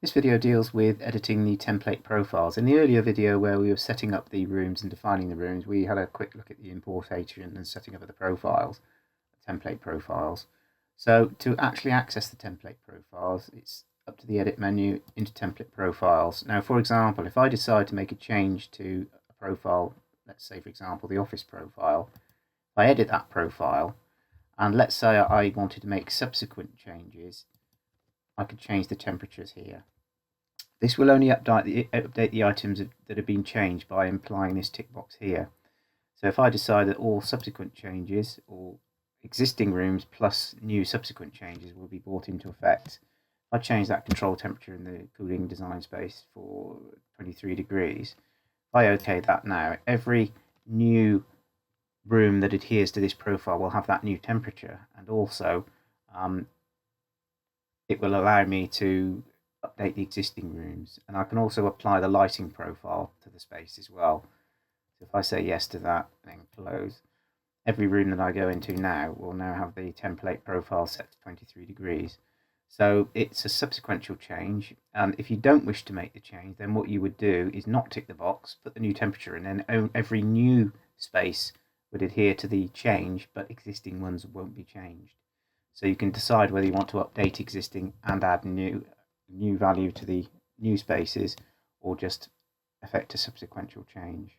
This video deals with editing the template profiles. In the earlier video where we were setting up the rooms and defining the rooms, we had a quick look at the importation and setting up of the profiles, the template profiles. So to actually access the template profiles, it's up to the edit menu into template profiles. Now, for example, if I decide to make a change to a profile, let's say, for example, the office profile, if I edit that profile, and let's say I wanted to make subsequent changes, I could change the temperatures here. This will only update the items that have been changed by applying this tick box here. So if I decide that all subsequent changes or existing rooms plus new subsequent changes will be brought into effect, I change that control temperature in the cooling design space for 23 degrees. If I OK that now, every new room that adheres to this profile will have that new temperature, and also it will allow me to update the existing rooms, and I can also apply the lighting profile to the space as well. So if I say yes to that and then close, every room that I go into now will now have the template profile set to 23 degrees. So it's a subsequential change. If you don't wish to make the change, then what you would do is not tick the box, put the new temperature, and then every new space would adhere to the change, but existing ones won't be changed. So you can decide whether you want to update existing and add new value to the new spaces, or just effect a subsequential change.